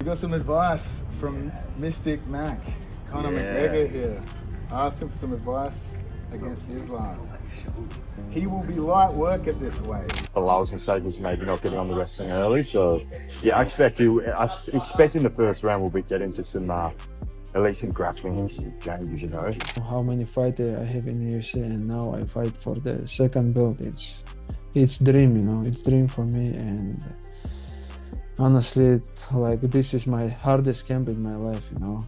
got some advice from Mystic Mac, Conor McGregor here. I asked him for some advice against Islam. He will be light work at this weight. Allows mistakes maybe not getting on the wrestling early, so yeah, I expect in the first round we'll be getting to some at least some grappling exchanges, you know. How many fighters I have in UFC, and now I fight for the second belt. It's dream, you know. It's dream for me, and honestly, like, this is my hardest camp in my life, you know.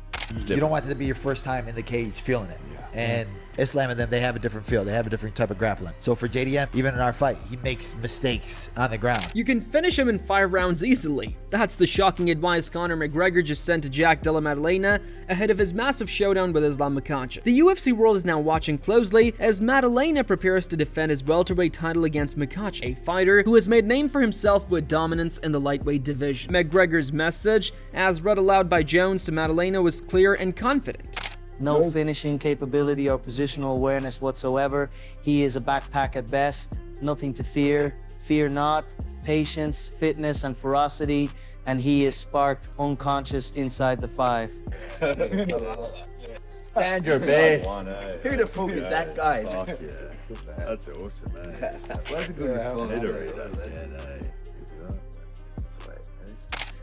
You don't want it to be your first time in the cage feeling it. And Islam and them, they have a different feel. They have a different type of grappling. So for JDM, even in our fight, he makes mistakes on the ground. You can finish him in 5 rounds easily. That's the shocking advice Conor McGregor just sent to Jack Della Maddalena ahead of his massive showdown with Islam Makhachev. The UFC world is now watching closely as Maddalena prepares to defend his welterweight title against Makhachev, a fighter who has made name for himself with dominance in the lightweight division. McGregor's message, as read aloud by Jones to Maddalena, was clear and confident. No finishing capability or positional awareness whatsoever. He is a backpack at best. Nothing to fear. Fear not. Patience, fitness, and ferocity. And he is sparked unconscious inside the 5. Stand your base. Who the fuck is that guy? Fuck yeah. That's awesome, man. That's a good response.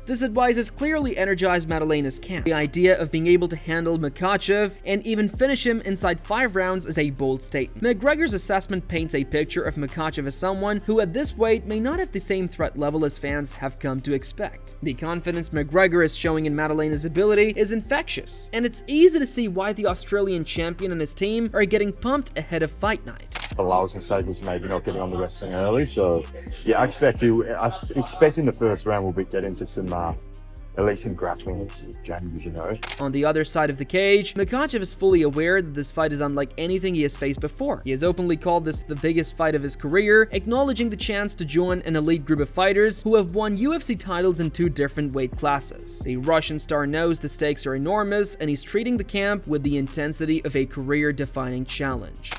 This advice has clearly energized Maddalena's camp. The idea of being able to handle Makhachev and even finish him inside 5 rounds is a bold statement. McGregor's assessment paints a picture of Makhachev as someone who at this weight may not have the same threat level as fans have come to expect. The confidence McGregor is showing in Maddalena's ability is infectious, and it's easy to see why the Australian champion and his team are getting pumped ahead of fight night. Allows mistakes maybe not getting on the wrestling early, so yeah, I expect in the first round we'll be getting to some at least some grappling exchanges, you know. On the other side of the cage, Makhachev is fully aware that this fight is unlike anything he has faced before. He has openly called this the biggest fight of his career, acknowledging the chance to join an elite group of fighters who have won UFC titles in 2 different weight classes. The Russian star knows the stakes are enormous, and he's treating the camp with the intensity of a career-defining challenge.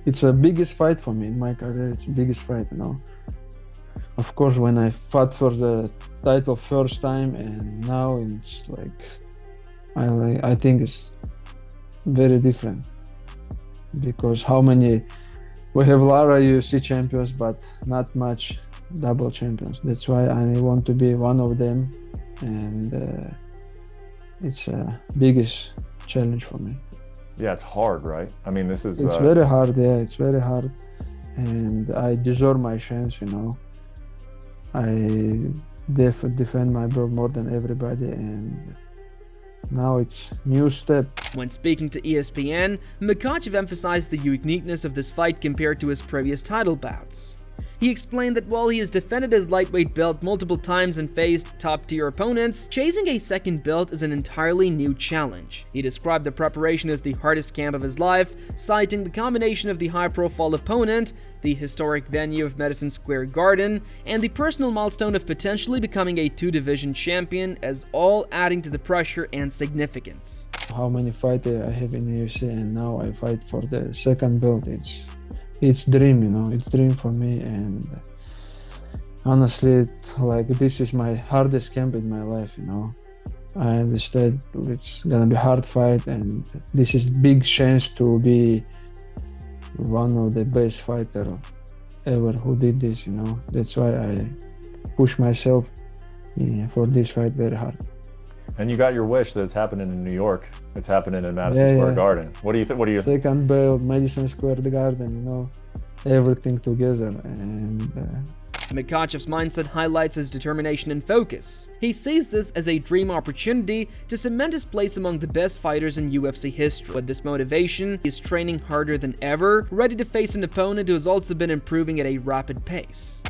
It's the biggest fight for me in my career. It's the biggest fight, you know. Of course, when I fought for the title first time, and now it's like, I think it's very different, because we have a lot of UFC champions, but not much double champions. That's why I want to be one of them, and it's a biggest challenge for me. Yeah, it's hard, right? I mean, this is... It's very hard, yeah, it's very hard. And I deserve my chance, you know. I defend my belt more than everybody, and now it's new step. When speaking to ESPN, Makhachev emphasized the uniqueness of this fight compared to his previous title bouts. He explained that while he has defended his lightweight belt multiple times and faced top-tier opponents, chasing a second belt is an entirely new challenge. He described the preparation as the hardest camp of his life, citing the combination of the high-profile opponent, the historic venue of Madison Square Garden, and the personal milestone of potentially becoming a 2-division champion, as all adding to the pressure and significance. How many fighters I have in UFC, and now I fight for the second belt. It's dream, you know. It's dream for me, and honestly, like, this is my hardest camp in my life, you know. I understand it's gonna be a hard fight, and this is big chance to be one of the best fighters ever who did this, you know. That's why I push myself for this fight very hard. And you got your wish that it's happening in New York. It's happening in Madison Square Garden. What do you think? What do you think? Second belt, Madison Square Garden, you know, everything together. And Makhachev's mindset highlights his determination and focus. He sees this as a dream opportunity to cement his place among the best fighters in UFC history. With this motivation, he is training harder than ever, ready to face an opponent who has also been improving at a rapid pace.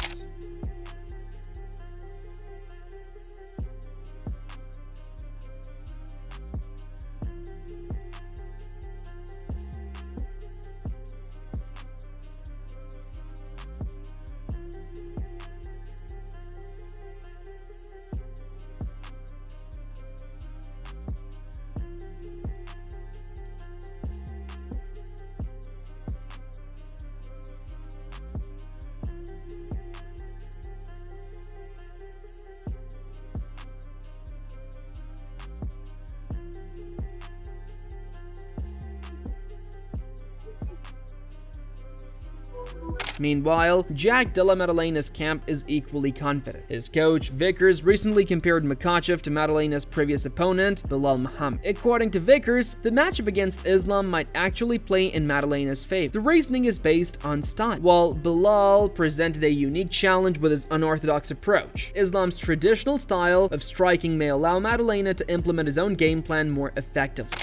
Meanwhile, Jack Della Maddalena's camp is equally confident. His coach, Vickers, recently compared Makhachev to Maddalena's previous opponent, Belal Muhammad. According to Vickers, the matchup against Islam might actually play in Maddalena's favor. The reasoning is based on style. While Belal presented a unique challenge with his unorthodox approach, Islam's traditional style of striking may allow Maddalena to implement his own game plan more effectively.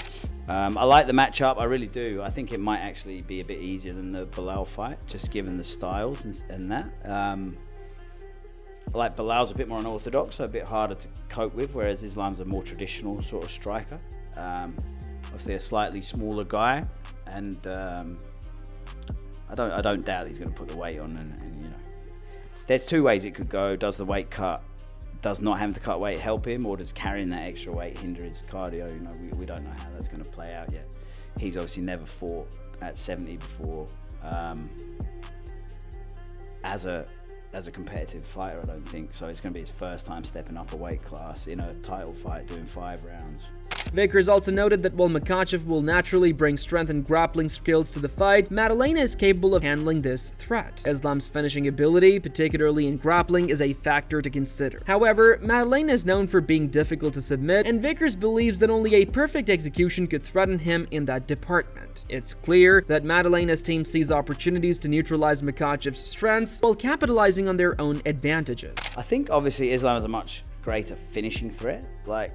I like the matchup, I really do. I think it might actually be a bit easier than the Belal fight, just given the styles and that. Like Belal's a bit more unorthodox, so a bit harder to cope with, whereas Islam's a more traditional sort of striker. Obviously a slightly smaller guy, and I don't doubt he's going to put the weight on. And you know, there's two ways it could go. Does the weight cut? Does not having to cut weight help him, or does carrying that extra weight hinder his cardio? You know, we don't know how that's going to play out yet. He's obviously never fought at 70 before as a competitive fighter, I don't think. So it's going to be his first time stepping up a weight class in a title fight, doing 5 rounds. Vickers also noted that while Makhachev will naturally bring strength and grappling skills to the fight, Maddalena is capable of handling this threat. Islam's finishing ability, particularly in grappling, is a factor to consider. However, Maddalena is known for being difficult to submit, and Vickers believes that only a perfect execution could threaten him in that department. It's clear that Maddalena's team sees opportunities to neutralize Makhachev's strengths while capitalizing on their own advantages. I think obviously Islam is a much greater finishing threat. Like,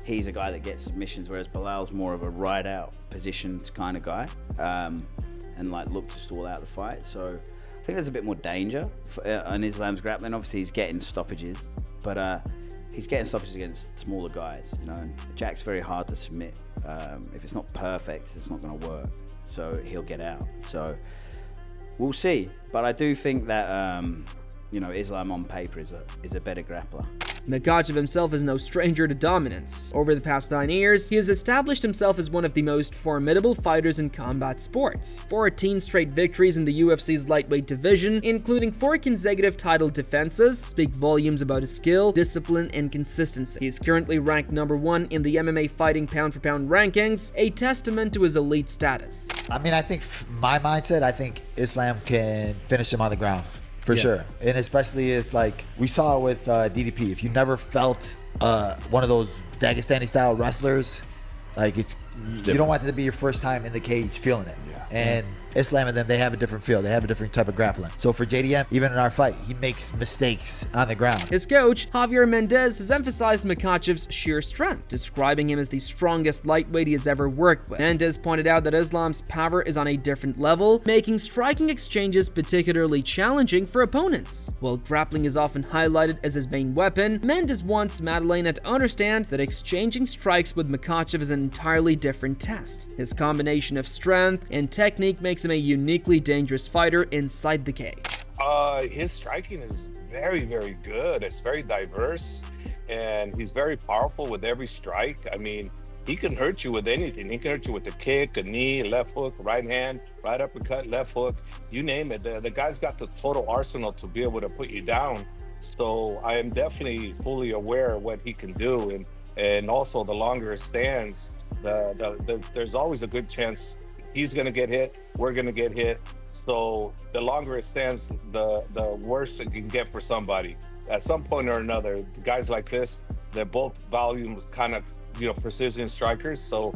he's a guy that gets submissions, whereas Belal's more of a ride-out positions kind of guy, and like look to stall out the fight. So I think there's a bit more danger in Islam's grappling. Obviously, he's getting stoppages, but he's getting stoppages against smaller guys. You know, and Jack's very hard to submit. If it's not perfect, it's not going to work. So he'll get out. So we'll see. But I do think that you know, Islam on paper is a better grappler. Makhachev himself is no stranger to dominance. Over the past 9 years, he has established himself as one of the most formidable fighters in combat sports. 14 straight victories in the UFC's lightweight division, including 4 consecutive title defenses, speak volumes about his skill, discipline, and consistency. He is currently ranked #1 in the MMA fighting pound-for-pound rankings, a testament to his elite status. I mean, I think my mindset, I think Islam can finish him on the ground. For sure. And especially it's like we saw with DDP. If you never felt one of those Dagestani style wrestlers, like you don't want it to be your first time in the cage feeling it. And Islam and them, they have a different feel. They have a different type of grappling. So for JDM, even in our fight, he makes mistakes on the ground. His coach, Javier Mendez, has emphasized Makhachev's sheer strength, describing him as the strongest lightweight he has ever worked with. Mendez pointed out that Islam's power is on a different level, making striking exchanges particularly challenging for opponents. While grappling is often highlighted as his main weapon, Mendez wants Maddalena to understand that exchanging strikes with Makhachev is an entirely different test. His combination of strength and technique makes him a uniquely dangerous fighter inside the cage. His striking is very, very good. It's very diverse, and he's very powerful with every strike. I mean, he can hurt you with anything. He can hurt you with a kick, a knee, left hook, right hand, right uppercut, left hook, you name it. The guy's got the total arsenal to be able to put you down. So I am definitely fully aware of what he can do. And also the longer it stands, there's always a good chance he's going to get hit, we're going to get hit. So the longer it stands, the worse it can get for somebody. At some point or another, guys like this, they're both volume kind of, you know, precision strikers. So,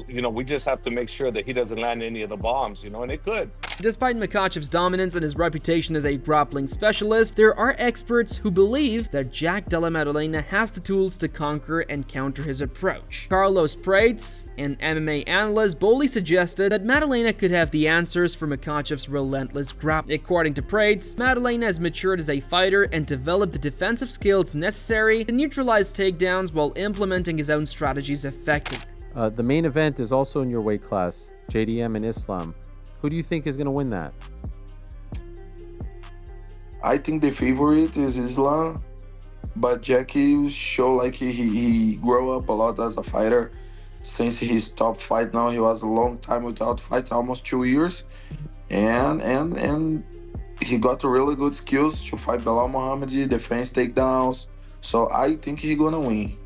you know, we just have to make sure that he doesn't land any of the bombs, you know, and it could. Despite Makhachev's dominance and his reputation as a grappling specialist, there are experts who believe that Jack Della Maddalena has the tools to conquer and counter his approach. Carlos Prates, an MMA analyst, boldly suggested that Maddalena could have the answers for Makhachev's relentless grappling. According to Prates, Maddalena has matured as a fighter and developed the defensive skills necessary to neutralize takedowns while implementing his own strategies effectively. The main event is also in your weight class, JDM and Islam. Who do you think is going to win that? I think the favorite is Islam, but Jackie show like he grew up a lot as a fighter. Since his top fight now, he was a long time without fight, almost 2 years, and he got really good skills to fight Belal Muhammad, defense takedowns. So I think he's gonna win.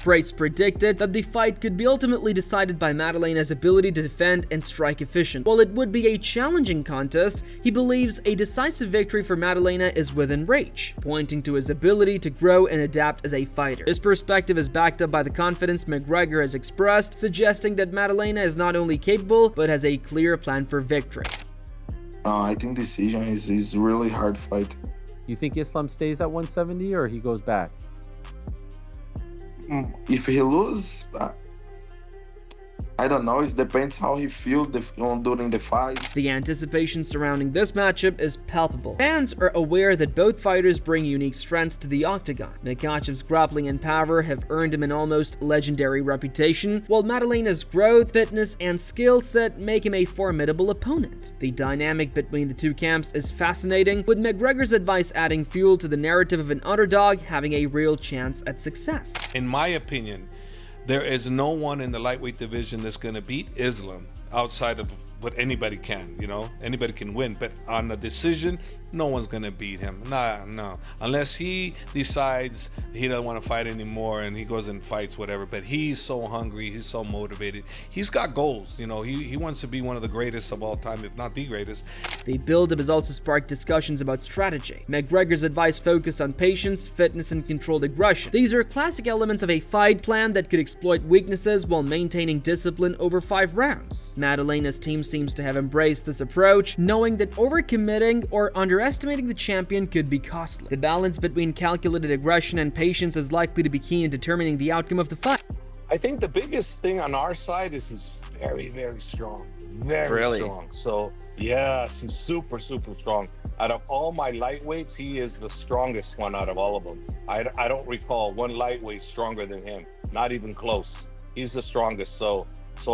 Crates predicted that the fight could be ultimately decided by Madalena's ability to defend and strike efficiently. While it would be a challenging contest, he believes a decisive victory for Madalena is within reach, pointing to his ability to grow and adapt as a fighter. This perspective is backed up by the confidence McGregor has expressed, suggesting that Madalena is not only capable, but has a clear plan for victory. I think decision is really hard fight. You think Islam stays at 170 or he goes back? If he loses, I don't know. It depends how he feels during the fight. The anticipation surrounding this matchup is palpable. Fans are aware that both fighters bring unique strengths to the octagon. Makhachev's grappling and power have earned him an almost legendary reputation, while Madalena's growth, fitness, and skill set make him a formidable opponent. The dynamic between the two camps is fascinating, with McGregor's advice adding fuel to the narrative of an underdog having a real chance at success. In my opinion, there is no one in the lightweight division that's going to beat Islam outside of what anybody can, anybody can win, but on a decision, no one's going to beat him. No. Unless he decides he doesn't want to fight anymore and he goes and fights, whatever, but he's so hungry, he's so motivated. He's got goals, he wants to be one of the greatest of all time, if not the greatest. The build-up has also sparked discussions about strategy. McGregor's advice focused on patience, fitness, and controlled aggression. These are classic elements of a fight plan that could exploit weaknesses while maintaining discipline over 5 rounds. Madalena's team seems to have embraced this approach, knowing that overcommitting or underestimating the champion could be costly. The balance between calculated aggression and patience is likely to be key in determining the outcome of the fight. I think the biggest thing on our side is he's very, very strong. Very strong. So, yes, he's super, super strong. Out of all my lightweights, he is the strongest one out of all of them. I don't recall one lightweight stronger than him. Not even close. He's the strongest. So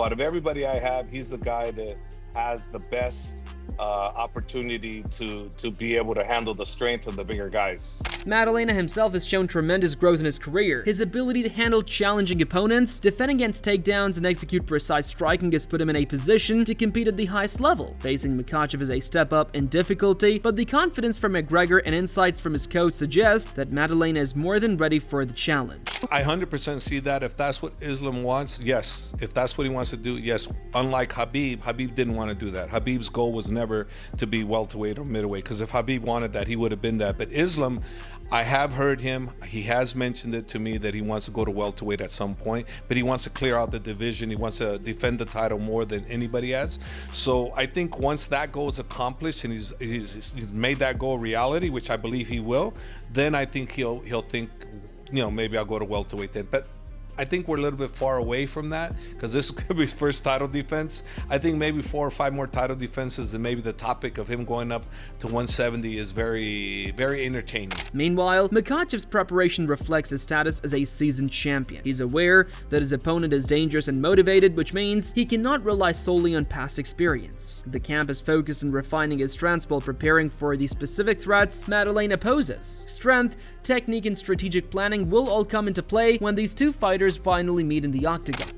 out of everybody I have, he's the guy that has the best opportunity to be able to handle the strength of the bigger guys. Madalena himself has shown tremendous growth in his career. His ability to handle challenging opponents, defend against takedowns, and execute precise striking has put him in a position to compete at the highest level. Facing Makhachev is a step up in difficulty, but the confidence from McGregor and insights from his coach suggest that Madalena is more than ready for the challenge. I 100% see that. If that's what Islam wants, yes. If that's what he wants to do, yes. Unlike Khabib didn't want to do that. Khabib's goal was never to be welterweight or middleweight, because if Khabib wanted that, he would have been that. But Islam, I have heard him, he has mentioned it to me that he wants to go to welterweight at some point, but he wants to clear out the division. He wants to defend the title more than anybody has. So I think once that goal is accomplished and he's made that goal a reality, which I believe he will, then I think he'll think, maybe I'll go to welterweight then. But I think we're a little bit far away from that, because this could be his first title defense. I think maybe 4 or 5 more title defenses, and maybe the topic of him going up to 170 is very, very entertaining. Meanwhile, Makhachev's preparation reflects his status as a seasoned champion. He's aware that his opponent is dangerous and motivated, which means he cannot rely solely on past experience. The camp is focused on refining his strengths while preparing for the specific threats Madalena poses. Strength, technique, and strategic planning will all come into play when these two fighters finally meet in the octagon.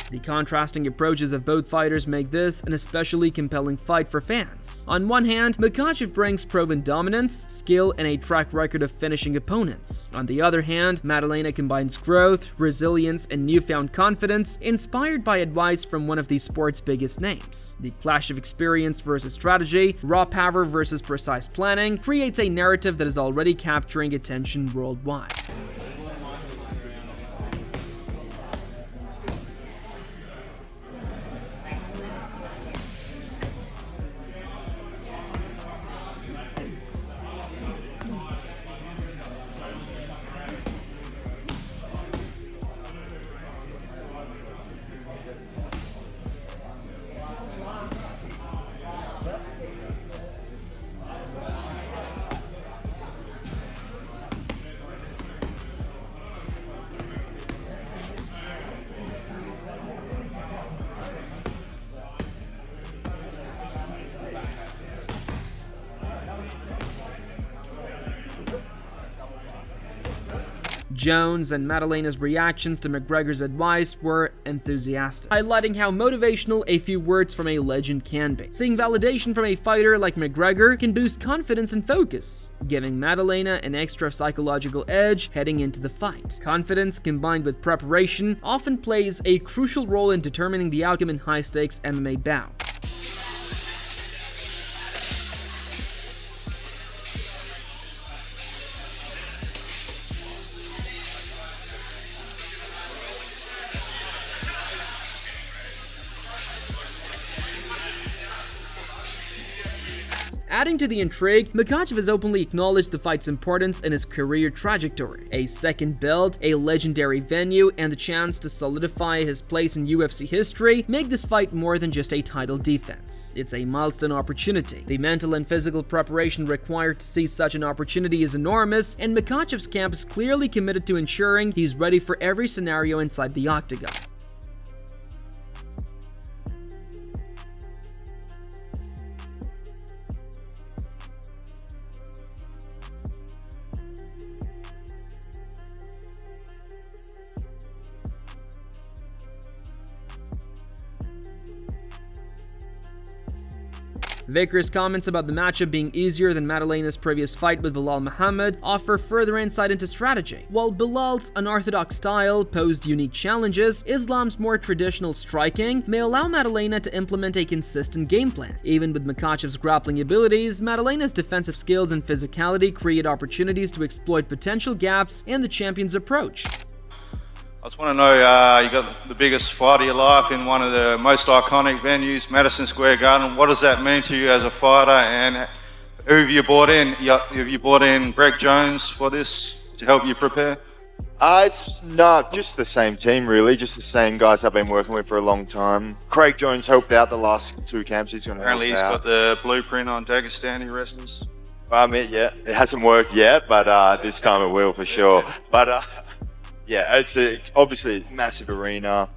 The contrasting approaches of both fighters make this an especially compelling fight for fans. On one hand, Makhachev brings proven dominance, skill, and a track record of finishing opponents. On the other hand, Madalena combines growth, resilience, and newfound confidence, inspired by advice from one of the sport's biggest names. The clash of experience versus strategy, raw power versus precise planning, creates a narrative that is already capturing attention worldwide. Jones and Madalena's reactions to McGregor's advice were enthusiastic, highlighting how motivational a few words from a legend can be. Seeing validation from a fighter like McGregor can boost confidence and focus, giving Madalena an extra psychological edge heading into the fight. Confidence combined with preparation often plays a crucial role in determining the outcome in high-stakes MMA bouts. Adding to the intrigue, Makhachev has openly acknowledged the fight's importance in his career trajectory. A second belt, a legendary venue, and the chance to solidify his place in UFC history make this fight more than just a title defense. It's a milestone opportunity. The mental and physical preparation required to seize such an opportunity is enormous, and Makhachev's camp is clearly committed to ensuring he's ready for every scenario inside the octagon. Vickers' comments about the matchup being easier than Madalena's previous fight with Belal Muhammad offer further insight into strategy. While Belal's unorthodox style posed unique challenges, Islam's more traditional striking may allow Madalena to implement a consistent game plan. Even with Makhachev's grappling abilities, Madalena's defensive skills and physicality create opportunities to exploit potential gaps in the champion's approach. I just want to know, you got the biggest fight of your life in one of the most iconic venues, Madison Square Garden. What does that mean to you as a fighter, and who have you brought in? Have you brought in Greg Jones for this to help you prepare? It's not just the same team, really, just the same guys I've been working with for a long time. Craig Jones helped out the last 2 camps. He's going to help out. Apparently he's got the blueprint on Dagestani wrestlers. Yeah, it hasn't worked yet, but this time it will for sure. But yeah, it's obviously a massive arena,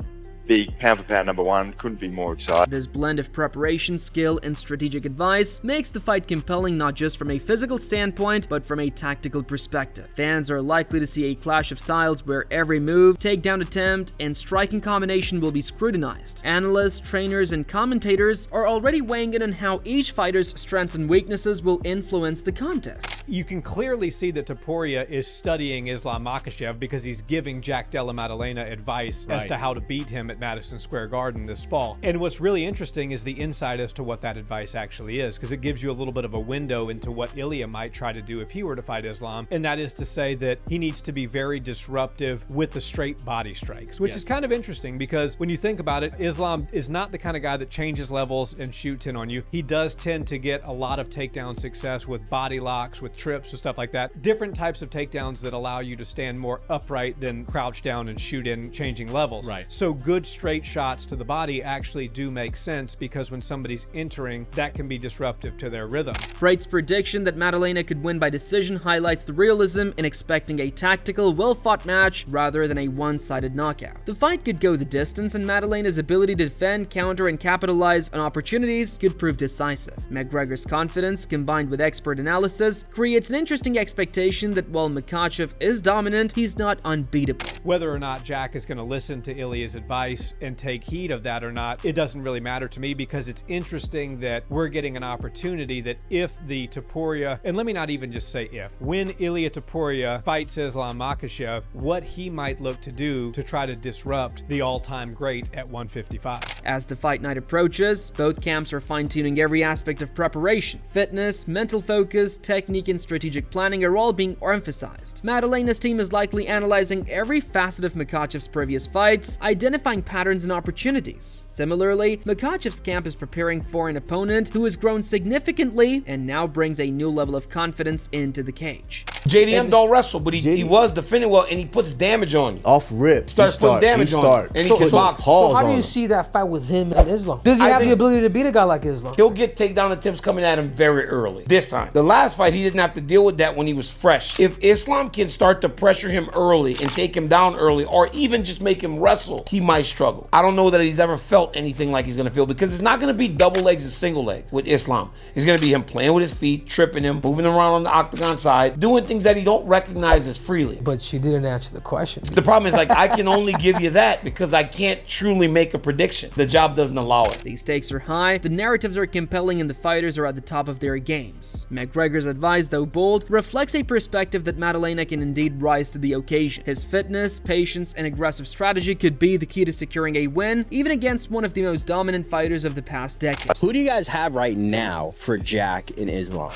big pound-for-pound #1. Couldn't be more excited. This blend of preparation, skill, and strategic advice makes the fight compelling not just from a physical standpoint, but from a tactical perspective. Fans are likely to see a clash of styles where every move, takedown attempt, and striking combination will be scrutinized. Analysts, trainers, and commentators are already weighing in on how each fighter's strengths and weaknesses will influence the contest. You can clearly see that Topuria is studying Islam Makhachev because he's giving Jack Della Maddalena advice as to how to beat him at Madison Square Garden this fall. And what's really interesting is the insight as to what that advice actually is, because it gives you a little bit of a window into what Ilya might try to do if he were to fight Islam, and that is to say that he needs to be very disruptive with the straight body strikes, which is kind of interesting because when you think about it, Islam is not the kind of guy that changes levels and shoots in on you. He does tend to get a lot of takedown success with body locks, with trips, and stuff like that. Different types of takedowns that allow you to stand more upright than crouch down and shoot in changing levels. So good straight shots to the body actually do make sense because when somebody's entering, that can be disruptive to their rhythm. Wright's prediction that Maddalena could win by decision highlights the realism in expecting a tactical, well-fought match rather than a one-sided knockout. The fight could go the distance, and Maddalena's ability to defend, counter, and capitalize on opportunities could prove decisive. McGregor's confidence, combined with expert analysis, creates an interesting expectation that while Makhachev is dominant, he's not unbeatable. Whether or not Jack is going to listen to Ilya's advice and take heed of that or not, it doesn't really matter to me because it's interesting that we're getting an opportunity that if the Topuria, and let me not even just say if, when Ilia Topuria fights Islam Makhachev, what he might look to do to try to disrupt the all-time great at 155. As the fight night approaches, both camps are fine-tuning every aspect of preparation. Fitness, mental focus, technique, and strategic planning are all being emphasized. Maddalena's team is likely analyzing every facet of Makhachev's previous fights, identifying patterns and opportunities. Similarly, Makhachev's camp is preparing for an opponent who has grown significantly and now brings a new level of confidence into the cage. JDM don't wrestle, but he was defending well, and he puts damage on you. Off rip. Starts putting damage on you, and he can box. So how do you see that fight with him and Islam? Does he have the ability to beat a guy like Islam? He'll get takedown attempts coming at him very early. This time. The last fight, he didn't have to deal with that when he was fresh. If Islam can start to pressure him early and take him down early, or even just make him wrestle, he might struggle. I don't know that he's ever felt anything like he's gonna feel, because it's not gonna be double legs and single legs with Islam. It's gonna be him playing with his feet, tripping him, moving around on the octagon side, doing things that he don't recognize as freely. But she didn't answer the question. The problem is, like, I can only give you that because I can't truly make a prediction. The job doesn't allow it. The stakes are high, the narratives are compelling, and the fighters are at the top of their games. McGregor's advice, though bold, reflects a perspective that Maddalena can indeed rise to the occasion. His fitness, patience, and aggressive strategy could be the key to securing a win, even against one of the most dominant fighters of the past decade. Who do you guys have right now for Jack in Islam?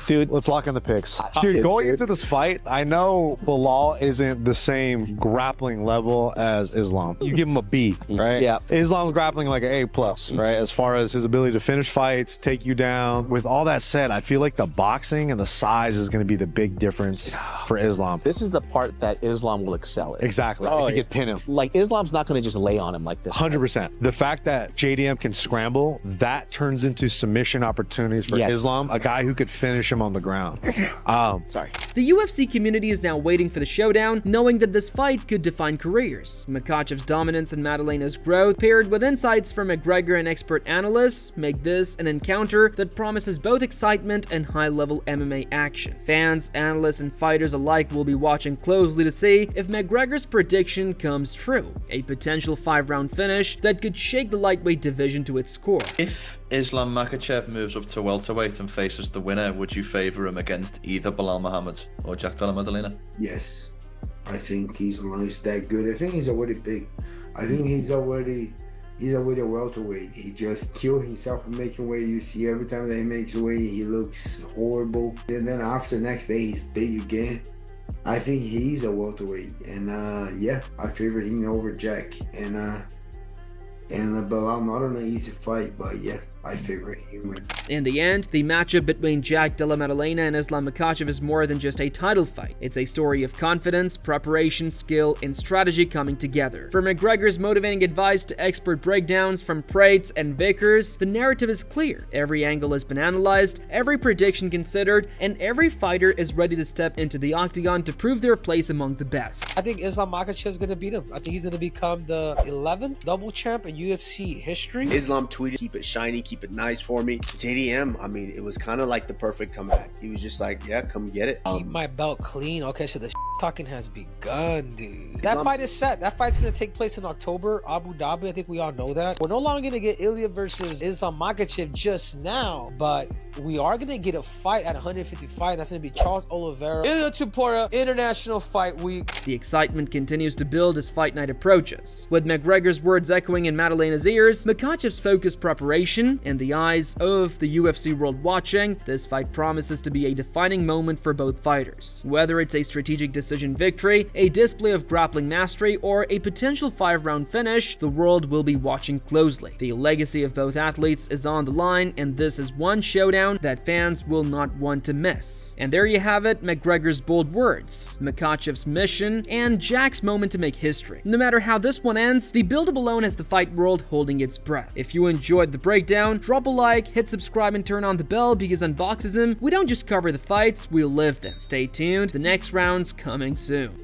Dude, let's lock in the picks. Dude, going into this fight, I know Bilal isn't the same grappling level as Islam. You give him a B, right? Yeah. Islam's grappling like an A+, right? As far as his ability to finish fights, take you down. With all that said, I feel like the boxing and the size is going to be the big difference for Islam. This is the part that Islam will excel at. Exactly. If you could pin him. Like, Islam's not going to just lay on him like this. 100%. The fact that JDM can scramble, that turns into submission opportunities for Islam, a guy who could finish him on the ground. Sorry. The UFC community is now waiting for the showdown, knowing that this fight could define careers. Makhachev's dominance and Maddalena's growth, paired with insights from McGregor and expert analysts, make this an encounter that promises both excitement and high-level MMA action. Fans, analysts, and fighters alike will be watching closely to see if McGregor's prediction comes true, a potential 5-round finish that could shake the lightweight division to its core. If Islam Makhachev moves up to welterweight and faces the winner, would you favour him against either Bilal Muhammad or Jack Della Maddalena? Yes. I think Islam is that good. I think he's already big. I think he's already a welterweight. He just killed himself making weight. You see every time that he makes weight, he looks horrible. And then after next day, he's big again. I think he's a welterweight. And yeah, I favor him over Jack. And Bilal, not an easy fight, but yeah, I favor him. In the end, the matchup between Jack Della Maddalena and Islam Makhachev is more than just a title fight. It's a story of confidence, preparation, skill, and strategy coming together. From McGregor's motivating advice to expert breakdowns from Prates and Vickers, the narrative is clear. Every angle has been analyzed, every prediction considered, and every fighter is ready to step into the octagon to prove their place among the best. I think Islam Makhachev is going to beat him. I think he's going to become the 11th double champ in UFC history. Islam tweeted, "Keep it shiny, keep it nice for me." JDM, I mean, it was kind of like the perfect comeback. He was just like, yeah, come get it. Keep my belt clean. Okay, so the talking has begun, dude. That fight is set. That fight's going to take place in October, Abu Dhabi. I think we all know that. We're no longer going to get Ilya versus Islam Makhachev just now, but we are going to get a fight at 155. That's going to be Charles Oliveira, Ilya Topuria, International Fight Week. The excitement continues to build as fight night approaches. With McGregor's words echoing in Maddalena's ears, Makhachev's focused preparation, and the eyes of the UFC world watching, this fight promises to be a defining moment for both fighters. Whether it's a strategic decision victory, a display of grappling mastery, or a potential 5-round finish, the world will be watching closely. The legacy of both athletes is on the line, and this is one showdown that fans will not want to miss. And there you have it, McGregor's bold words, Makhachev's mission, and Jack's moment to make history. No matter how this one ends, the build-up alone has the fight world holding its breath. If you enjoyed the breakdown, drop a like, hit subscribe, and turn on the bell, because on Boxism, we don't just cover the fights, we live them. Stay tuned, the next round's coming soon.